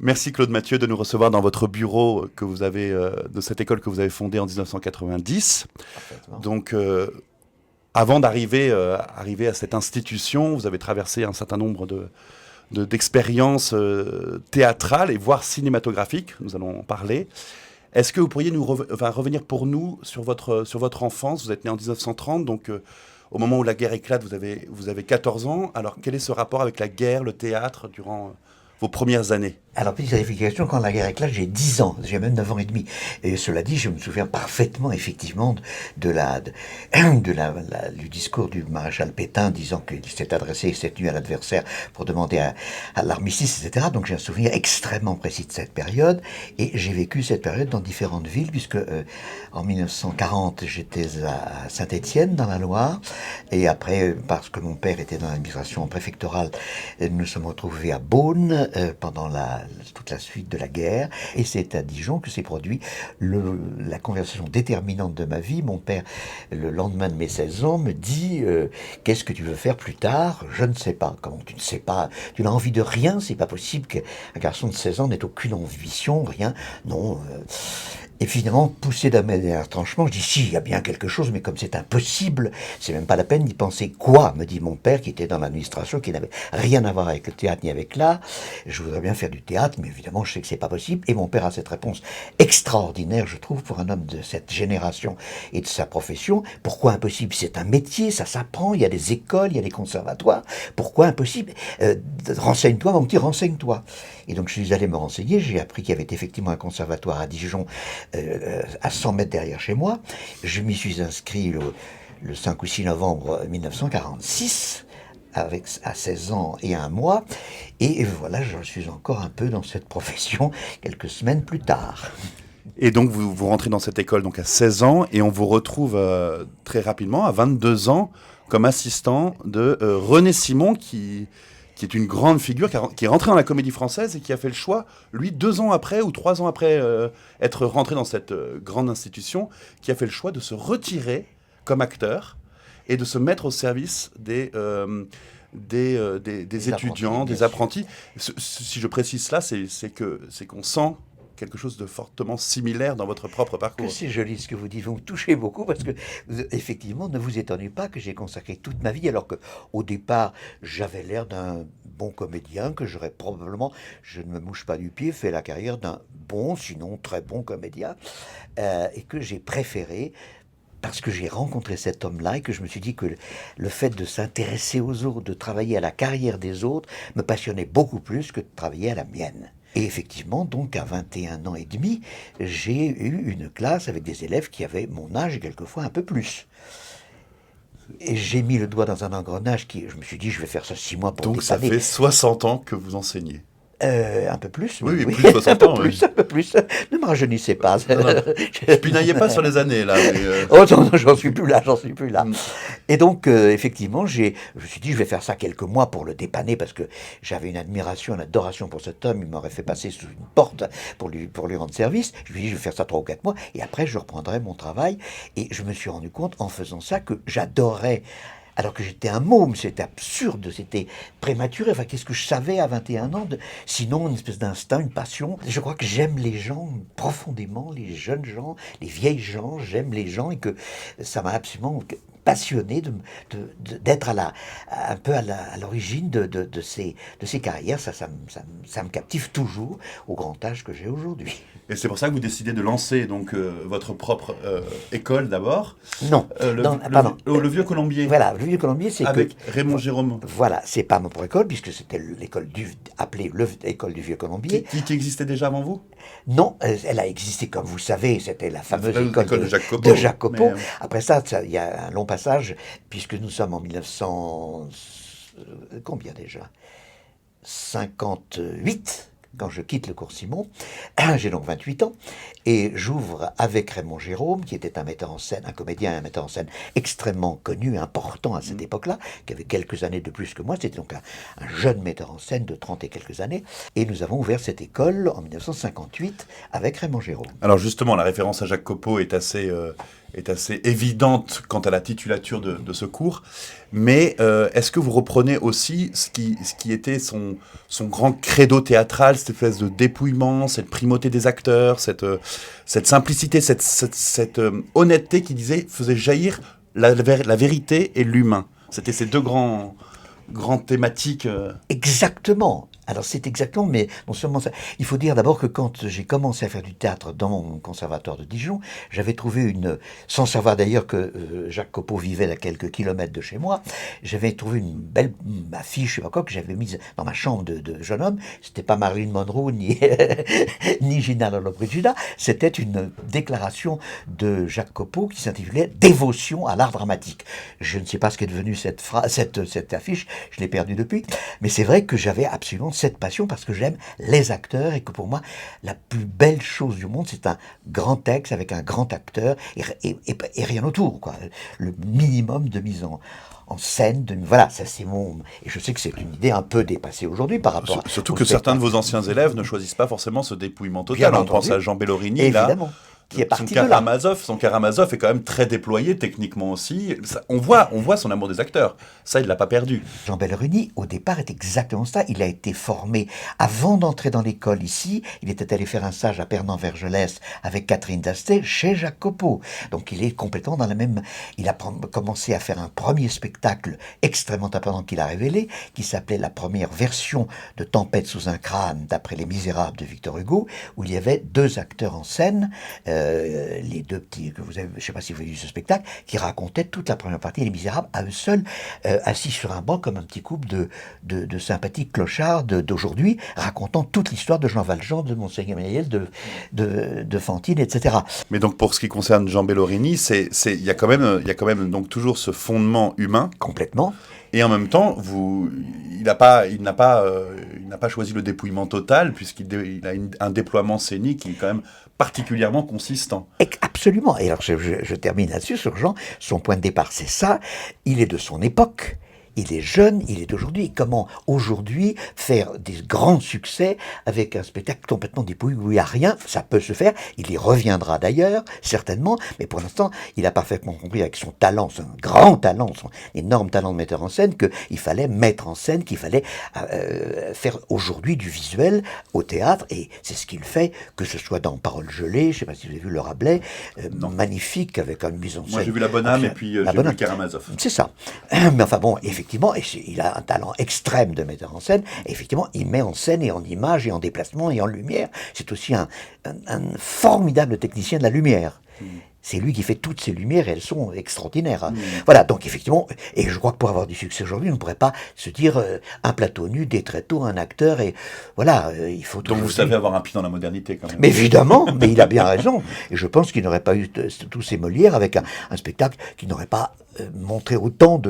Merci Claude Mathieu de nous recevoir dans votre bureau que vous avez, de cette école que vous avez fondée en 1990. Parfaitement. Donc, avant d'arriver à cette institution, vous avez traversé un certain nombre d'expériences théâtrales et voire cinématographiques. Nous allons en parler. Est-ce que vous pourriez revenir pour nous sur votre enfance? Vous êtes né en 1930, donc au moment où la guerre éclate, vous avez 14 ans. Alors, quel est ce rapport avec la guerre, le théâtre, durant vos premières années? Alors, petite vérification, quand la guerre éclate, j'ai 10 ans, j'ai même 9 ans et demi. Et cela dit, je me souviens parfaitement, effectivement, du discours du maréchal Pétain disant qu'il s'est adressé cette nuit à l'adversaire pour demander à l'armistice, etc. Donc, j'ai un souvenir extrêmement précis de cette période. Et j'ai vécu cette période dans différentes villes, puisque en 1940, j'étais à Saint-Étienne, dans la Loire. Et après, parce que mon père était dans l'administration préfectorale, nous nous sommes retrouvés à Beaune pendant toute la suite de la guerre, et c'est à Dijon que s'est produit la conversation déterminante de ma vie. Mon père, le lendemain de mes 16 ans, me dit qu'est-ce que tu veux faire plus tard? Je ne sais pas. Comment tu ne sais pas? Tu n'as envie de rien? C'est pas possible qu'un garçon de 16 ans n'ait aucune ambition, rien. Non. Et finalement, poussé d'un mes retranchements, je dis si, il y a bien quelque chose, mais comme c'est impossible, c'est même pas la peine d'y penser. Quoi, me dit mon père, qui était dans l'administration, qui n'avait rien à voir avec le théâtre ni avec l'art. Je voudrais bien faire du théâtre, mais évidemment, je sais que c'est pas possible. Et mon père a cette réponse extraordinaire, je trouve, pour un homme de cette génération et de sa profession. Pourquoi impossible? C'est un métier, ça s'apprend, il y a des écoles, il y a des conservatoires. Pourquoi impossible? Renseigne-toi, mon petit, renseigne-toi. Et donc, je suis allé me renseigner, j'ai appris qu'il y avait effectivement un conservatoire à Dijon, à 100 mètres derrière chez moi. Je m'y suis inscrit le 5 ou 6 novembre 1946, à 16 ans et 1 mois. Et voilà, je suis encore un peu dans cette profession quelques semaines plus tard. Et donc, vous rentrez dans cette école donc à 16 ans, et on vous retrouve très rapidement, à 22 ans, comme assistant de René Simon, qui est une grande figure, qui est rentré dans la Comédie Française et qui a fait le choix, lui, 2 ans après ou 3 ans après être rentré dans cette grande institution, qui a fait le choix de se retirer comme acteur et de se mettre au service des étudiants, apprentis, des apprentis. Si je précise cela, c'est qu'on sent quelque chose de fortement similaire dans votre propre parcours. Que c'est joli ce que vous dites, vous me touchez beaucoup parce que, effectivement, ne vous étonnez pas que j'ai consacré toute ma vie, alors qu'au départ, j'avais l'air d'un bon comédien, que j'aurais probablement, je ne me mouche pas du pied, fait la carrière d'un bon, sinon très bon comédien, et que j'ai préféré, parce que j'ai rencontré cet homme-là et que je me suis dit que le fait de s'intéresser aux autres, de travailler à la carrière des autres, me passionnait beaucoup plus que de travailler à la mienne. Et effectivement, donc à 21 ans et demi, j'ai eu une classe avec des élèves qui avaient mon âge et quelquefois un peu plus. Et j'ai mis le doigt dans un engrenage je me suis dit, je vais faire ça 6 mois pour Donc ça dépanner. fait 60 ans que vous enseignez. Un peu plus. Oui, plus de 60 ans. Un peu plus. Ne me rajeunissez pas. Ne pinaillez pas sur les années, là. Mais Oh non, j'en suis plus là. Mm. Et donc, effectivement, je me suis dit, je vais faire ça quelques mois pour le dépanner, parce que j'avais une admiration, une adoration pour cet homme. Il m'aurait fait passer sous une porte pour lui rendre service. Je lui ai dit, je vais faire ça 3 ou 4 mois, et après, je reprendrai mon travail. Et je me suis rendu compte, en faisant ça, que j'adorais. Alors que j'étais un môme, c'était absurde, c'était prématuré. Enfin, qu'est-ce que je savais à 21 ans sinon une espèce d'instinct, une passion. Je crois que j'aime les gens profondément, les jeunes gens, les vieilles gens, j'aime les gens, et que ça m'a absolument passionné d'être un peu à l'origine de ces carrières. Ça me captive toujours au grand âge que j'ai aujourd'hui. Et c'est pour ça que vous décidez de lancer donc votre propre école d'abord. Non, pardon. Le Vieux Colombier. Voilà, le Vieux Colombier, c'est avec Raymond Jérôme. Voilà, c'est pas ma propre école, puisque c'était appelée l'école du Vieux Colombier. Qui existait déjà avant vous? Non, elle a existé, comme vous savez, c'était la fameuse école de Jacques Copeau. Mais, après ça, il y a un long passage, puisque nous sommes en 1900... Combien déjà? 58, quand je quitte le cours Simon. J'ai donc 28 ans, et j'ouvre avec Raymond Jérôme, qui était un metteur en scène, un comédien et un metteur en scène extrêmement connu, important à cette époque-là, qui avait quelques années de plus que moi. C'était donc un jeune metteur en scène de 30 et quelques années, et nous avons ouvert cette école en 1958 avec Raymond Jérôme. Alors justement, la référence à Jacques Copeau est assez est assez évidente quant à la titulature de ce cours. Mais est-ce que vous reprenez aussi ce qui était son grand credo théâtral, cette espèce de dépouillement, cette primauté des acteurs, cette simplicité, cette honnêteté qui faisait jaillir la vérité et l'humain. C'était ces deux grandes thématiques. Exactement. Alors c'est exactement, mais non seulement ça. Il faut dire d'abord que quand j'ai commencé à faire du théâtre dans mon conservatoire de Dijon, j'avais trouvé sans savoir d'ailleurs que Jacques Copeau vivait à quelques kilomètres de chez moi, j'avais trouvé une belle affiche, je sais pas quoi, que j'avais mise dans ma chambre de jeune homme. C'était pas Marilyn Monroe ni ni Gina Lollobrigida, c'était une déclaration de Jacques Copeau qui s'intitulait Dévotion à l'art dramatique. Je ne sais pas ce qu'est devenu cette affiche, je l'ai perdue depuis, mais c'est vrai que j'avais absolument cette passion parce que j'aime les acteurs et que pour moi, la plus belle chose du monde, c'est un grand texte avec un grand acteur et rien autour, quoi. Le minimum de mise en scène, voilà, ça c'est mon... Et je sais que c'est une idée un peu dépassée aujourd'hui par rapport Surtout que certains de vos anciens élèves ne choisissent pas forcément ce dépouillement total. Bien On entendu. pense à Jean Bellorini, évidemment. Qui est parti de là. Son Karamazov est quand même très déployé techniquement aussi. On voit son amour des acteurs. Ça, il ne l'a pas perdu. Jean Bellorini, au départ, est exactement ça. Il a été formé avant d'entrer dans l'école ici. Il était allé faire un stage à Pernan-Vergelès avec Catherine Dastet chez Jacques Copeau. Donc il est complètement dans la même... Il a commencé à faire un premier spectacle extrêmement important qu'il a révélé, qui s'appelait la première version de Tempête sous un crâne, d'après Les Misérables de Victor Hugo, où il y avait deux acteurs en scène, les deux petits que vous avez, je ne sais pas si vous avez vu ce spectacle, qui racontaient toute la première partie des Misérables à eux seuls, assis sur un banc comme un petit couple de sympathiques clochards d'aujourd'hui, racontant toute l'histoire de Jean Valjean, de Monseigneur Méliès, de Fantine, etc. Mais donc pour ce qui concerne Jean Bellorini, il y a quand même donc toujours ce fondement humain. Complètement. Et en même temps, il n'a pas choisi le dépouillement total puisqu'il a un déploiement scénique qui est quand même particulièrement consistant. Absolument. Et alors je termine là-dessus sur Jean. Son point de départ, c'est ça. Il est de son époque. Il est jeune, il est d'aujourd'hui. Comment aujourd'hui faire des grands succès avec un spectacle complètement dépouillé où il n'y a rien? Ça peut se faire. Il y reviendra d'ailleurs, certainement. Mais pour l'instant, il a parfaitement compris avec son talent, son grand talent, son énorme talent de metteur en scène, qu'il fallait mettre en scène, qu'il fallait faire aujourd'hui du visuel au théâtre. Et c'est ce qu'il fait, que ce soit dans Paroles gelées, je ne sais pas si vous avez vu Le Rabelais, magnifique, avec une mise en scène. Moi j'ai vu La Bonne Âme et puis j'ai vu le Karamazov. C'est ça. Mais enfin bon, effectivement, il a un talent extrême de metteur en scène. Et effectivement, il met en scène et en image et en déplacement et en lumière. C'est aussi un formidable technicien de la lumière. C'est lui qui fait toutes ces lumières et elles sont extraordinaires. Voilà, donc effectivement, et je crois que pour avoir du succès aujourd'hui, on ne pourrait pas se dire un plateau nu, des tréteaux, un acteur, et voilà, il faut... Donc vous savez avoir un pied dans la modernité quand même. Mais évidemment, mais il a bien raison. Et je pense qu'il n'aurait pas eu tous ces Molières avec un spectacle qui n'aurait pas montré autant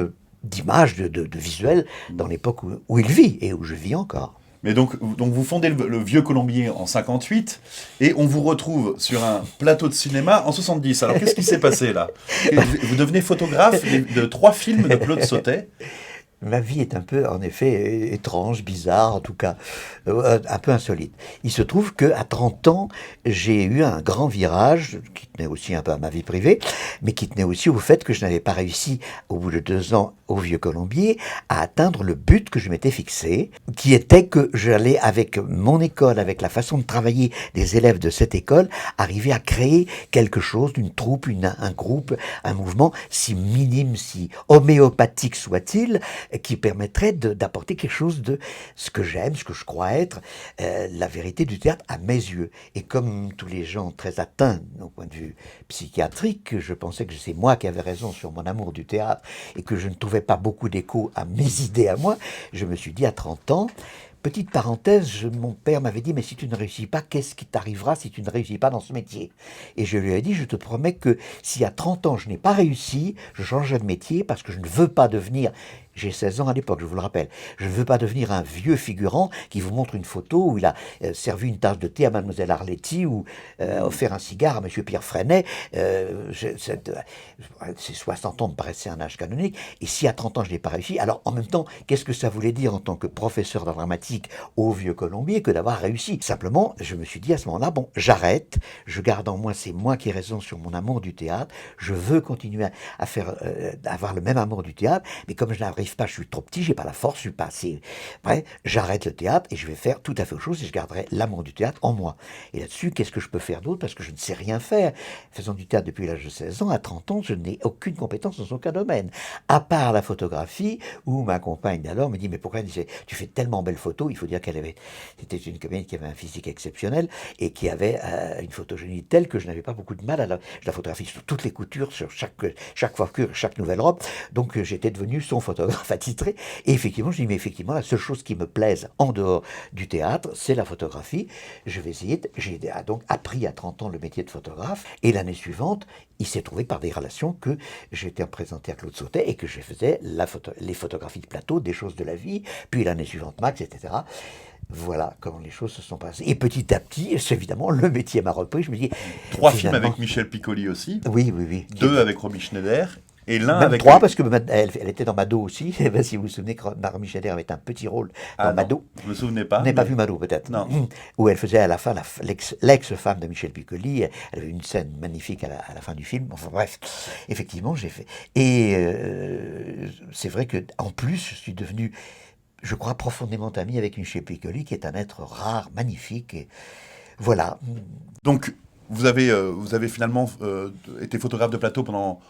d'images, de visuels dans l'époque où il vit et où je vis encore. Mais donc vous fondez le Vieux Colombier en 58 et on vous retrouve sur un plateau de cinéma en 70. Alors qu'est-ce qui s'est passé là? Vous devenez photographe de 3 films de Claude Sautet. Ma vie est un peu, en effet, étrange, bizarre, en tout cas, un peu insolite. Il se trouve qu'à 30 ans, j'ai eu un grand virage, qui tenait aussi un peu à ma vie privée, mais qui tenait aussi au fait que je n'avais pas réussi, au bout de 2 ans au Vieux Colombier, à atteindre le but que je m'étais fixé, qui était que j'allais, avec mon école, avec la façon de travailler des élèves de cette école, arriver à créer quelque chose, une troupe, un groupe, un mouvement, si minime, si homéopathique soit-il, qui permettrait d'apporter quelque chose de ce que j'aime, ce que je crois être la vérité du théâtre à mes yeux. Et comme tous les gens très atteints au point de vue psychiatrique, je pensais que c'est moi qui avais raison sur mon amour du théâtre et que je ne trouvais pas beaucoup d'écho à mes idées à moi. Je me suis dit à 30 ans, petite parenthèse, mon père m'avait dit, mais si tu ne réussis pas, qu'est-ce qui t'arrivera si tu ne réussis pas dans ce métier? Et je lui ai dit, je te promets que si à 30 ans je n'ai pas réussi, je changerai de métier parce que je ne veux pas devenir J'ai 16 ans à l'époque, je vous le rappelle. Je ne veux pas devenir un vieux figurant qui vous montre une photo où il a servi une tasse de thé à Mademoiselle Arletty ou offert un cigare à Monsieur Pierre Freinet. Ces 60 ans me paraissaient un âge canonique. Et si à 30 ans je n'ai pas réussi, alors en même temps, qu'est-ce que ça voulait dire en tant que professeur d'art dramatique au Vieux Colombier que d'avoir réussi? Simplement, je me suis dit à ce moment-là, bon, j'arrête, je garde en moi, c'est moi qui ai raison sur mon amour du théâtre, je veux continuer à faire, avoir le même amour du théâtre, mais comme je n'arrive pas, je suis trop petit, j'ai pas la force, je suis pas assez. Bref, j'arrête le théâtre et je vais faire tout à fait autre chose et je garderai l'amour du théâtre en moi. Et là-dessus, qu'est-ce que je peux faire d'autre? Parce que je ne sais rien faire. Faisant du théâtre depuis l'âge de 16 ans, à 30 ans, je n'ai aucune compétence dans aucun domaine. À part la photographie, où ma compagne d'alors me dit, mais pourquoi tu fais tellement belles photos? Il faut dire c'était une comédienne qui avait un physique exceptionnel et qui avait une photogénie telle que je n'avais pas beaucoup de mal je la photographie sur toutes les coutures, sur chaque coiffure, chaque nouvelle robe. Donc j'étais devenu son photographe attitré. Et effectivement, je dis, mais effectivement, la seule chose qui me plaise en dehors du théâtre, c'est la photographie. Je vais essayer, j'ai donc appris à 30 ans le métier de photographe. Et l'année suivante, il s'est trouvé par des relations que j'étais présenté à Claude Sautet et que je faisais les photographies de plateau, des choses de la vie. Puis l'année suivante, Max, etc. Voilà comment les choses se sont passées. Et petit à petit, évidemment, le métier m'a repris. Je me dis, 3 films avec Michel Piccoli aussi. Oui, oui, oui. 2 avec Romy Schneider. Et l'un même avec 3, parce que elle était dans Mado aussi. Si vous vous souvenez que Romy Schneider avait un petit rôle dans Mado. Je me souvenais pas. Vous n'avez pas vu Mado, peut-être? Non. Où elle faisait à la fin l'ex-femme de Michel Piccoli. Elle avait une scène magnifique à la fin du film. Enfin bref, effectivement, j'ai fait. Et c'est vrai qu'en plus, je suis devenu, je crois, profondément ami avec Michel Piccoli, qui est un être rare, magnifique. Et voilà. Donc, vous avez finalement été photographe de plateau pendant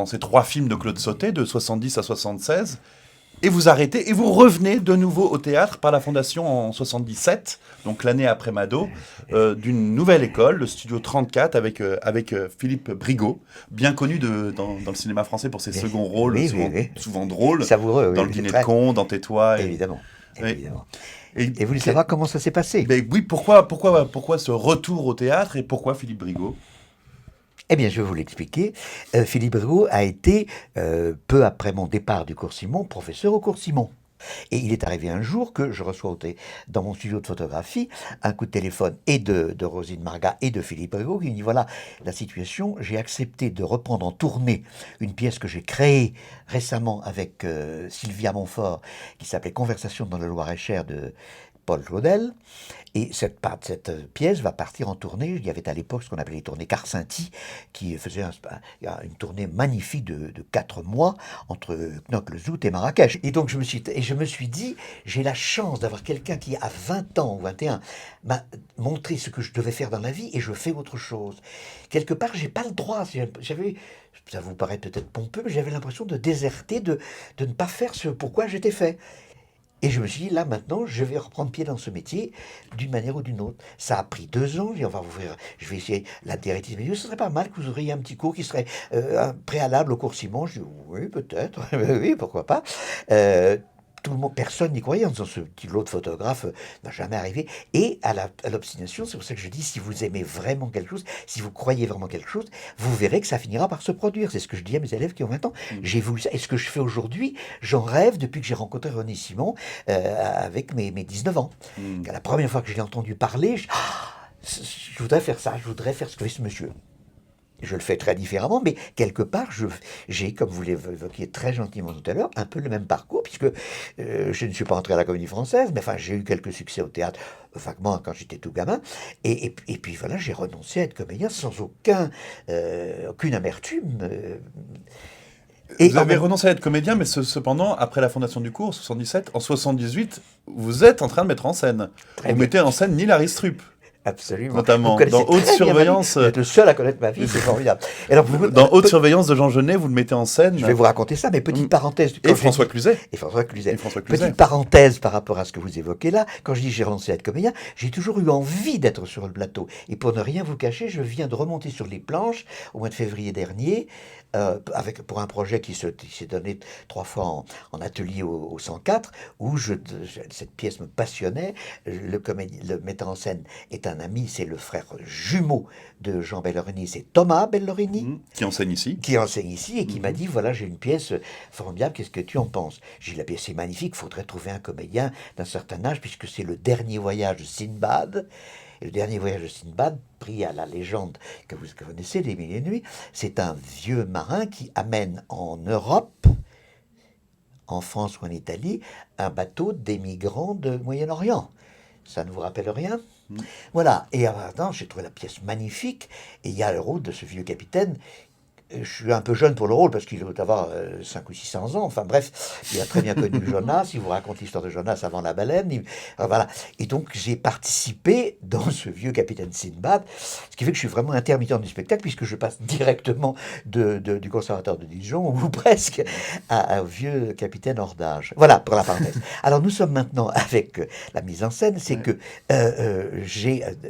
ces 3 films de Claude Sautet, de 70 à 76, et vous arrêtez, et vous revenez de nouveau au théâtre par la Fondation en 77, donc l'année après Mado, d'une nouvelle école, le Studio 34, avec Philippe Brigaut, bien connu dans le cinéma français pour ses seconds rôles, souvent drôles, savoureux, dans Le Dîner de Con, dans Tais-toi. Évidemment. Et vous voulez savoir savoir comment ça s'est passé? Oui, pourquoi ce retour au théâtre et pourquoi Philippe Brigaut? Eh bien, je vais vous l'expliquer. Philippe Brigaut a été, peu après mon départ du cours Simon, professeur au cours Simon. Et il est arrivé un jour que je reçois dans mon studio de photographie un coup de téléphone et de Rosine Marga et de Philippe Brigaut qui me dit, voilà la situation, j'ai accepté de reprendre en tournée une pièce que j'ai créée récemment avec Sylvia Montfort qui s'appelait Conversation dans le Loir-et-Cher de Paul Claudel. Et cette pièce va partir en tournée. Il y avait à l'époque ce qu'on appelait les tournées Carcinti, qui faisait une tournée magnifique de 4 mois entre Knokke-le-Zout et Marrakech. Et donc je me suis dit, j'ai la chance d'avoir quelqu'un qui, à 20 ans ou 21, m'a montré ce que je devais faire dans la vie et je fais autre chose. Quelque part, j'ai pas le droit. Ça vous paraît peut-être pompeux, mais j'avais l'impression de déserter, de ne pas faire ce pourquoi j'étais fait. Et je me suis dit, là, maintenant, je vais reprendre pied dans ce métier d'une manière ou d'une autre. Ça a pris 2 ans, je vais essayer l'intérêt. Ce serait pas mal que vous auriez un petit cours qui serait un préalable au cours Simon. Je dis, oui, peut-être, oui, pourquoi pas. Tout le monde, personne n'y croyait en disant ce petit lot de photographe n'a jamais arrivé. Et à l'obstination, c'est pour ça que je dis, si vous aimez vraiment quelque chose, si vous croyez vraiment quelque chose, vous verrez que ça finira par se produire. C'est ce que je dis à mes élèves qui ont 20 ans. J'ai voulu ça. Et ce que je fais aujourd'hui, j'en rêve depuis que j'ai rencontré René Simon avec mes 19 ans. La première fois que je l'ai entendu parler, je voudrais faire ça, je voudrais faire ce que fait ce monsieur. Je le fais très différemment, mais quelque part, j'ai, comme vous l'évoquiez très gentiment tout à l'heure, un peu le même parcours, puisque je ne suis pas entré à la Comédie Française, mais enfin, j'ai eu quelques succès au théâtre, vaguement, quand j'étais tout gamin, et puis voilà, j'ai renoncé à être comédien sans aucune amertume. Vous avez renoncé à être comédien, mais cependant, après la fondation du cours, 77, en 78, vous êtes en train de mettre en scène. Vous mettez en scène Neil Aristrup. Absolument. Notamment, dans Haute Surveillance. Vous êtes le seul à connaître ma vie, c'est formidable. Alors, dans Haute Surveillance de Jean Genet, vous le mettez en scène. Je vais vous raconter ça, mais petite parenthèse. Et François Cluzet. Petite parenthèse par rapport à ce que vous évoquez là. Quand je dis j'ai renoncé à être comédien, j'ai toujours eu envie d'être sur le plateau. Et pour ne rien vous cacher, je viens de remonter sur les planches au mois de février dernier pour un projet qui s'est donné 3 fois en atelier au 104, où cette pièce me passionnait. Le metteur en scène est un ami, c'est le frère jumeau de Jean Bellorini, c'est Thomas Bellorini, Qui enseigne ici. qui enseigne ici et qui m'a dit, voilà, j'ai une pièce formidable, qu'est-ce que tu en penses? J'ai dit, la pièce est magnifique, il faudrait trouver un comédien d'un certain âge, puisque c'est le dernier voyage de Sinbad. Et le dernier voyage de Sinbad, pris à la légende que vous connaissez, des Mille et une nuits, c'est un vieux marin qui amène en Europe, en France ou en Italie, un bateau d'émigrants de Moyen-Orient. Ça ne vous rappelle rien? Voilà. Et maintenant, j'ai trouvé la pièce magnifique. Et il y a le rôle de ce vieux capitaine. Je suis un peu jeune pour le rôle parce qu'il doit avoir 5 ou 600 ans. Enfin bref, il a très bien connu Jonas. Il vous raconte l'histoire de Jonas avant la baleine. Voilà. Et donc j'ai participé dans ce vieux capitaine Sinbad, ce qui fait que je suis vraiment intermittent du spectacle puisque je passe directement du conservatoire de Dijon, ou presque, au vieux capitaine hors d'âge. Voilà pour la parenthèse. Alors nous sommes maintenant avec la mise en scène. C'est que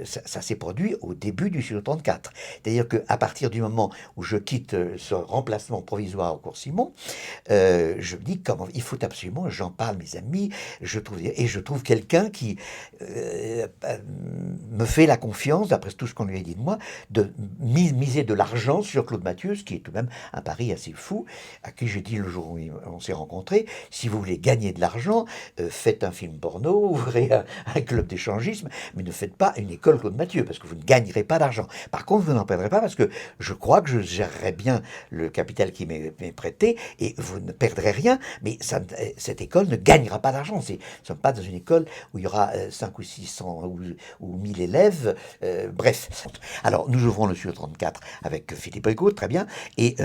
ça s'est produit au début du Studio 34. C'est-à-dire qu'à partir du moment où je quitte ce remplacement provisoire au cours Simon, je me dis comment il faut absolument, j'en parle mes amis, je trouve quelqu'un qui me fait la confiance, d'après tout ce qu'on lui a dit de moi, de miser de l'argent sur Claude Mathieu, ce qui est tout de même un pari assez fou, à qui j'ai dit le jour où on s'est rencontrés, si vous voulez gagner de l'argent, faites un film porno, ouvrez un club d'échangisme, mais ne faites pas une école Claude Mathieu, parce que vous ne gagnerez pas d'argent. Par contre, vous n'en perdrez pas, parce que je crois que je gérerai bien le capital qui m'est prêté, et vous ne perdrez rien, mais cette école ne gagnera pas d'argent. Nous ne sommes pas dans une école où il y aura 5 ou 600 ou 1000 élèves, bref. Alors, nous ouvrons le Studio 34 avec Philippe Rigaud, très bien, et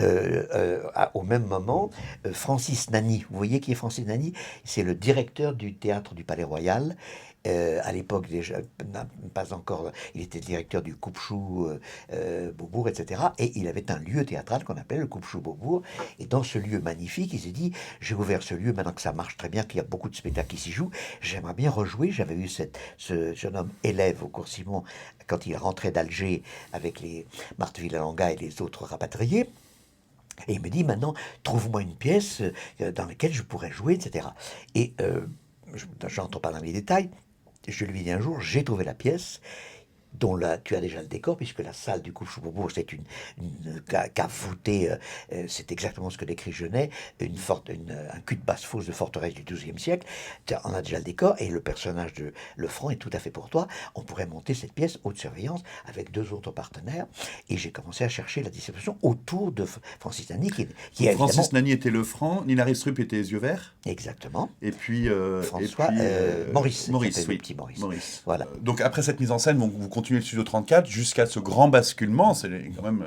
au même moment, Francis Nani, vous voyez qui est Francis Nani? C'est le directeur du théâtre du Palais Royal. À l'époque, déjà, pas encore, il était directeur du Coupe-Chou Beaubourg, etc. Et il avait un lieu théâtral qu'on appelait le Coupe-Chou Beaubourg. Et dans ce lieu magnifique, il s'est dit, j'ai ouvert ce lieu, maintenant que ça marche très bien, qu'il y a beaucoup de spectacles qui s'y jouent, j'aimerais bien rejouer. J'avais eu ce jeune homme élève au cours Simon quand il rentrait d'Alger avec les Marthe Villalonga et les autres rapatriés. Et il me dit, maintenant, trouve-moi une pièce dans laquelle je pourrais jouer, etc. Et je n'entre pas dans les détails. Je lui dis un jour, j'ai trouvé la pièce, dont là, tu as déjà le décor, puisque la salle du Coupe-Chou Beaubourg, c'est une cave voûtée, c'est exactement ce que décrit Genet, un cul de basse-fosse de forteresse du XIIe siècle. On a déjà le décor, et le personnage de Lefranc est tout à fait pour toi. On pourrait monter cette pièce haute surveillance avec 2 autres partenaires, et j'ai commencé à chercher la distribution autour de Francis Nani, qui Francis Nani était Lefranc, Nina Restrup était Les Yeux Verts. Exactement. Et puis François Maurice, oui. Le petit Maurice. Voilà. Donc après cette mise en scène, vous continuez le Studio 34 jusqu'à ce grand basculement. C'est quand même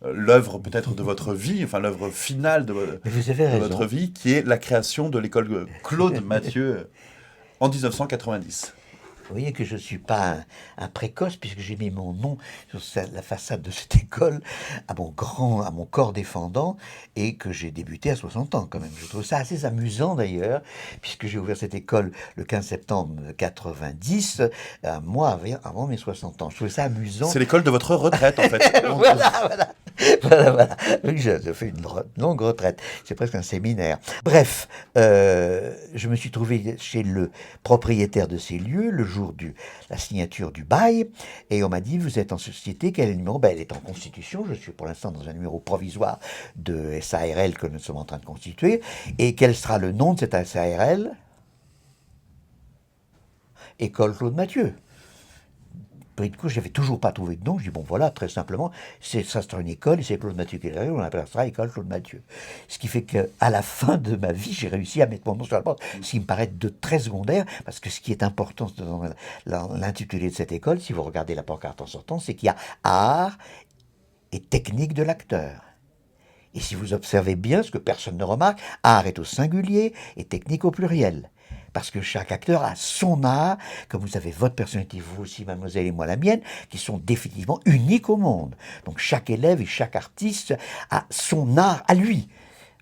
l'œuvre peut-être de votre vie, enfin l'œuvre finale de votre vie, qui est la création de l'école Claude Mathieu en 1990. Vous voyez que je ne suis pas un précoce, puisque j'ai mis mon nom sur la façade de cette école à mon corps défendant, et que j'ai débuté à 60 ans quand même. Je trouve ça assez amusant d'ailleurs, puisque j'ai ouvert cette école le 15 septembre 90, un mois avant mes 60 ans. Je trouvais ça amusant. C'est l'école de votre retraite en fait. Voilà. Oui, je fais une longue retraite. C'est presque un séminaire. Bref, je me suis trouvé chez le propriétaire de ces lieux le jour de la signature du bail, et on m'a dit, vous êtes en société, quel est le numéro? Elle est en constitution, je suis pour l'instant dans un numéro provisoire de SARL que nous sommes en train de constituer, et quel sera le nom de cette SARL? École Claude Mathieu. Pris de coup, je n'avais toujours pas trouvé de nom. Je dis, bon voilà, très simplement, ça sera une école, et c'est Claude Mathieu qui est là, on appellera ça école Claude Mathieu. Ce qui fait qu'à la fin de ma vie, j'ai réussi à mettre mon nom sur la porte, ce qui me paraît de très secondaire, parce que ce qui est important dans l'intitulé de cette école, si vous regardez la pancarte en sortant, c'est qu'il y a art et technique de l'acteur. Et si vous observez bien, ce que personne ne remarque, art est au singulier et technique au pluriel. Parce que chaque acteur a son art, comme vous avez votre personnalité, vous aussi, mademoiselle, et moi la mienne, qui sont définitivement uniques au monde. Donc chaque élève et chaque artiste a son art à lui.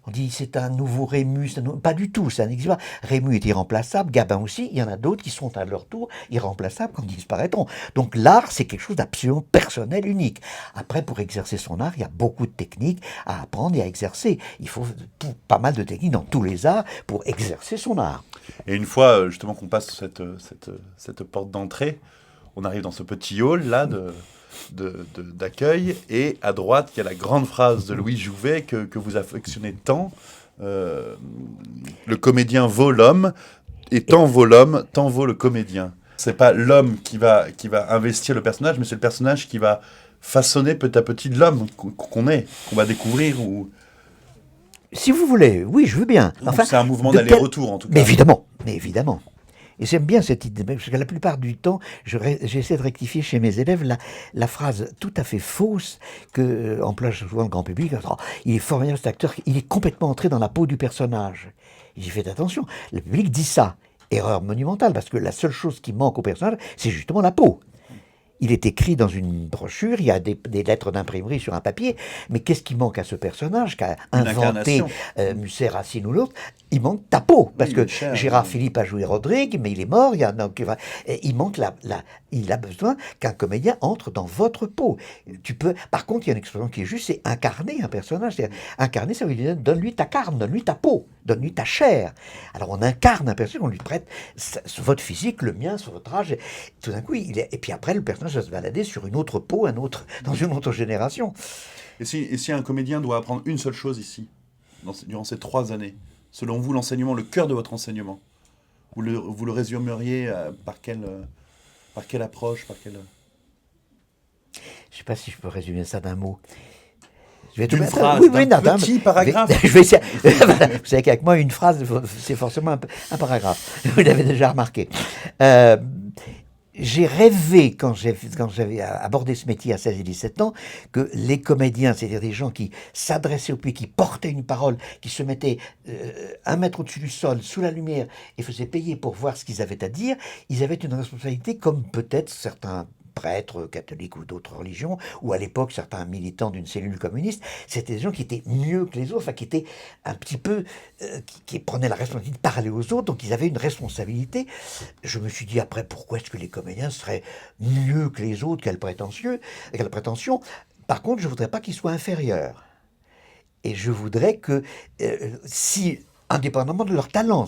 On dit c'est un nouveau Rémus, pas du tout, ça n'existe pas. Rémus est irremplaçable, Gabin aussi, il y en a d'autres qui sont à leur tour irremplaçables quand ils disparaîtront. Donc l'art, c'est quelque chose d'absolument personnel, unique. Après, pour exercer son art, il y a beaucoup de techniques à apprendre et à exercer. Il faut pas mal de techniques dans tous les arts pour exercer son art. Et une fois justement qu'on passe cette porte d'entrée, on arrive dans ce petit hall là d'accueil, et à droite il y a la grande phrase de Louis Jouvet que vous affectionnez tant, le comédien vaut l'homme, et tant vaut l'homme, tant vaut le comédien. C'est pas l'homme qui va investir le personnage, mais c'est le personnage qui va façonner petit à petit l'homme qu'on est, qu'on va découvrir. Ou... Si vous voulez, oui, je veux bien. Enfin, c'est un mouvement d'aller-retour en tout cas. Mais évidemment. Et j'aime bien cette idée, parce que la plupart du temps, j'essaie de rectifier chez mes élèves la phrase tout à fait fausse que emploie souvent le grand public. Oh, il est formidable cet acteur, il est complètement entré dans la peau du personnage. J'y fais attention, le public dit ça. Erreur monumentale, parce que la seule chose qui manque au personnage, c'est justement la peau. Il est écrit dans une brochure, il y a des lettres d'imprimerie sur un papier, mais qu'est-ce qui manque à ce personnage qu'a inventé Musset, Racine ou l'autre? Il manque ta peau, parce que Gérard Philippe a joué Rodrigue, mais il est mort, il manque il a besoin qu'un comédien entre dans votre peau. Par contre, il y a une expression qui est juste, c'est incarner un personnage. Incarner, ça veut dire donne-lui ta carne, donne-lui ta peau, donne-lui ta chair. Alors on incarne un personnage, on lui prête votre physique, le mien, sur votre âge, et tout d'un coup, et puis après, le personnage va se balader sur une autre peau, dans une autre génération. Et si un comédien doit apprendre une seule chose ici, durant ces 3 années, selon vous, l'enseignement, le cœur de votre enseignement, vous le résumeriez par quelle approche, par quelle... Je ne sais pas si je peux résumer ça d'un mot. Une phrase, d'un petit paragraphe. Je vais essayer. Vous savez qu'avec moi, une phrase, c'est forcément un paragraphe. Vous l'avez déjà remarqué. J'ai rêvé, quand j'avais abordé ce métier à 16 et 17 ans, que les comédiens, c'est-à-dire des gens qui s'adressaient au public, qui portaient une parole, qui se mettaient 1 mètre au-dessus du sol, sous la lumière, et faisaient payer pour voir ce qu'ils avaient à dire, ils avaient une responsabilité comme peut-être certains prêtres catholiques ou d'autres religions, ou à l'époque certains militants d'une cellule communiste, c'était des gens qui étaient mieux que les autres, enfin qui étaient un petit peu, qui prenaient la responsabilité de parler aux autres, donc ils avaient une responsabilité. Je me suis dit après, pourquoi est-ce que les comédiens seraient mieux que les autres, quelle prétention. Par contre, je ne voudrais pas qu'ils soient inférieurs. Et je voudrais que indépendamment de leur talent,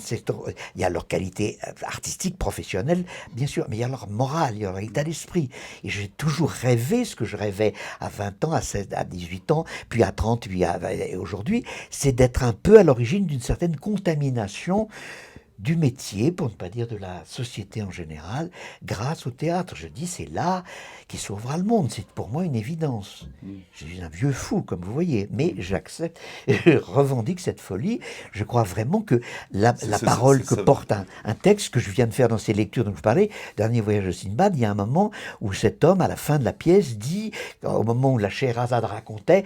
il y a leur qualité artistique, professionnelle, bien sûr, mais il y a leur morale, il y a leur état d'esprit. Et j'ai toujours rêvé ce que je rêvais à 20 ans, à 18 ans, puis à 30, et aujourd'hui, c'est d'être un peu à l'origine d'une certaine contamination du métier, pour ne pas dire de la société en général, grâce au théâtre. Je dis, c'est l'art qui sauvera le monde. C'est pour moi une évidence. Je suis un vieux fou, comme vous voyez, mais j'accepte, je revendique cette folie. Je crois vraiment que la parole que porte un texte que je viens de faire dans ces lectures dont je parlais, Dernier voyage de Sinbad, il y a un moment où cet homme, à la fin de la pièce, dit, au moment où la Scheherazade racontait,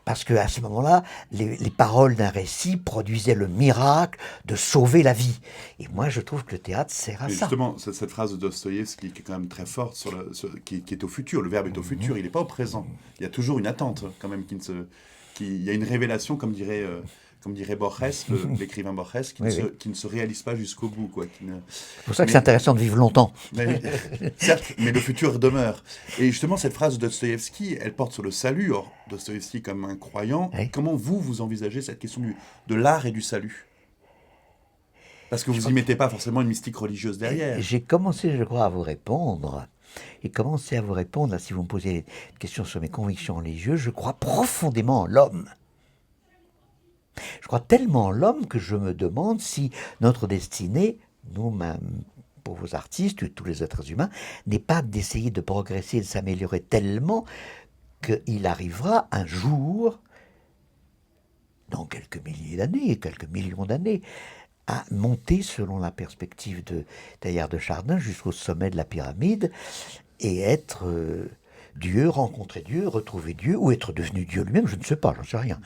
parce qu'à ce moment-là, les paroles d'un récit produisaient le miracle de sauver la vie. Et moi, je trouve que le théâtre sert à ça. Justement, cette phrase de Dostoïevski qui est quand même très forte, qui est au futur, le verbe est au futur, il n'est pas au présent. Il y a toujours une attente, quand même, il y a une révélation, comme dirait Borges, l'écrivain Borges, qui ne se réalise pas jusqu'au bout. C'est pour ça que c'est intéressant de vivre longtemps. Certes, mais le futur demeure. Et justement, cette phrase de Dostoïevski, elle porte sur le salut. Or, Dostoïevski comme un croyant, comment vous envisagez cette question de l'art et du salut ? Parce que vous n'y mettez pas forcément une mystique religieuse derrière. J'ai commencé, je crois, à vous répondre. Là, si vous me posez une question sur mes convictions religieuses, je crois profondément en l'homme. Je crois tellement en l'homme que je me demande si notre destinée, nous-mêmes, pauvres artistes, tous les êtres humains, n'est pas d'essayer de progresser, de s'améliorer tellement qu'il arrivera un jour, dans quelques milliers d'années, quelques millions d'années, à monter, selon la perspective de Teilhard de Chardin, jusqu'au sommet de la pyramide, et être Dieu, rencontrer Dieu, retrouver Dieu, ou être devenu Dieu lui-même, je ne sais pas, j'en sais rien.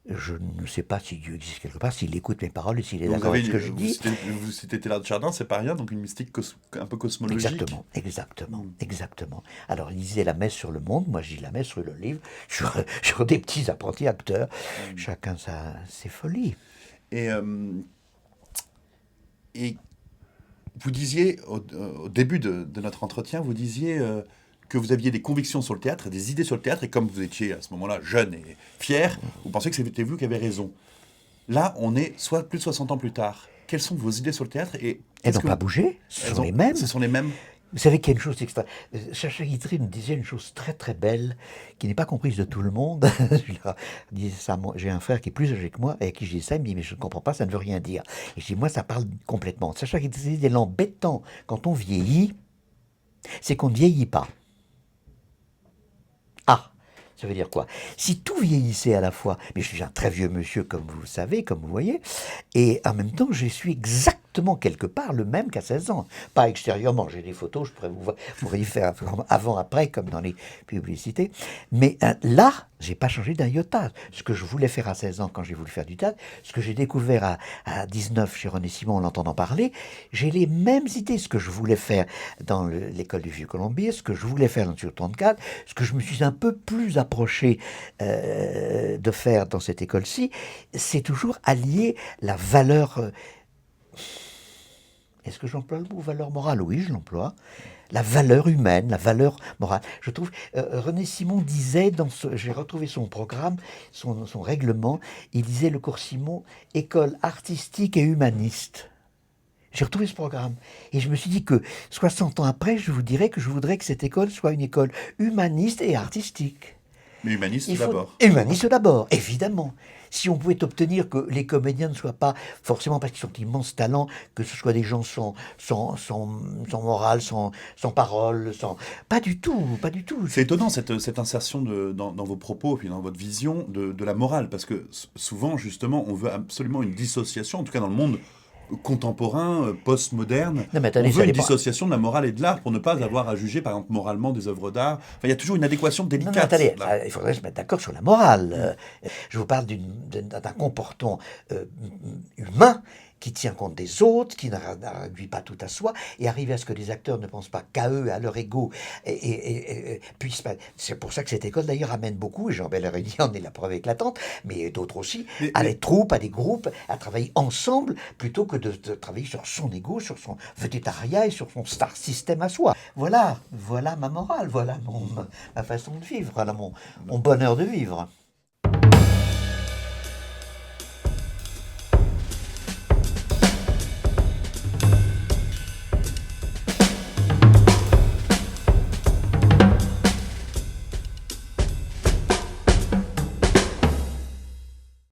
Je ne sais pas si Dieu existe quelque part, s'il écoute mes paroles et s'il est Vous d'accord avez, avec ce que je dis. vous citez Teilhard de Chardin, c'est pas rien, donc une mystique un peu cosmologique. Exactement, exactement, exactement. Alors, il disait la messe sur le monde, moi je dis la messe sur le livre, sur des petits apprentis acteurs. Chacun ses folies. Et, et vous disiez, au début de notre entretien, vous disiez que vous aviez des convictions sur le théâtre, des idées sur le théâtre, et comme vous étiez à ce moment-là jeune et fier, vous pensez que c'était vous qui avez raison. Là, on est plus de 60 ans plus tard. Quelles sont vos idées sur le théâtre et Elles n'ont pas bougé, ce sont les mêmes. Ce sont les mêmes. Vous savez qu'il y a une chose extra. Sacha Guitry me disait une chose très très belle, qui n'est pas comprise de tout le monde. J'ai un frère qui est plus âgé que moi, et à qui je dis ça, il me dit, mais je ne comprends pas, ça ne veut rien dire. Et je dis, moi, ça parle complètement. Sacha Guitry disait, l'embêtant quand on vieillit, c'est qu'on ne vieillit pas. Ah, ça veut dire quoi? Si tout vieillissait à la fois, mais je suis un très vieux monsieur, comme vous le savez, comme vous voyez, et en même temps, je suis exactement quelque part le même qu'à 16 ans. Pas extérieurement, j'ai des photos, je pourrais vous pourriez faire avant-après, comme dans les publicités. Mais là, j'ai pas changé d'un iota. Ce que je voulais faire à 16 ans quand j'ai voulu faire du théâtre, ce que j'ai découvert à 19 chez René Simon en l'entendant parler, j'ai les mêmes idées. Ce que je voulais faire dans l'école du Vieux-Colombier, ce que je voulais faire dans le 34, ce que je me suis un peu plus approché de faire dans cette école-ci, c'est toujours allier la valeur... Est-ce que j'emploie le mot valeur morale? Oui, je l'emploie. La valeur humaine, la valeur morale. Je trouve, René Simon disait, j'ai retrouvé son programme, son règlement, il disait le cours Simon, école artistique et humaniste. J'ai retrouvé ce programme. Et je me suis dit que 60 ans après, je vous dirais que je voudrais que cette école soit une école humaniste et artistique. Mais humaniste d'abord. Humaniste d'abord, évidemment. Si on pouvait obtenir que les comédiens ne soient pas, forcément parce qu'ils sont d'immenses talents, que ce soit des gens sans morale, sans parole, Pas du tout, pas du tout. C'est étonnant cette insertion dans vos propos, puis dans votre vision de la morale, parce que souvent, justement, on veut absolument une dissociation, en tout cas dans le monde contemporain, post-moderne. On veut une dissociation de la morale et de l'art pour ne pas avoir à juger, par exemple, moralement des œuvres d'art. Enfin, il y a toujours une adéquation délicate. Non, attendez, il faudrait se mettre d'accord sur la morale. Je vous parle d'un comportement humain qui tient compte des autres, qui ne réduit pas tout à soi, et arriver à ce que les acteurs ne pensent pas qu'à eux, à leur ego, et puissent pas... C'est pour ça que cette école, d'ailleurs, amène beaucoup, et Jean Bellerédy en est la preuve éclatante, mais d'autres aussi, à des troupes, à des groupes, à travailler ensemble, plutôt que de travailler sur son ego, sur son végétariat et sur son star system à soi. Voilà ma morale, voilà ma façon de vivre, voilà mon bonheur de vivre.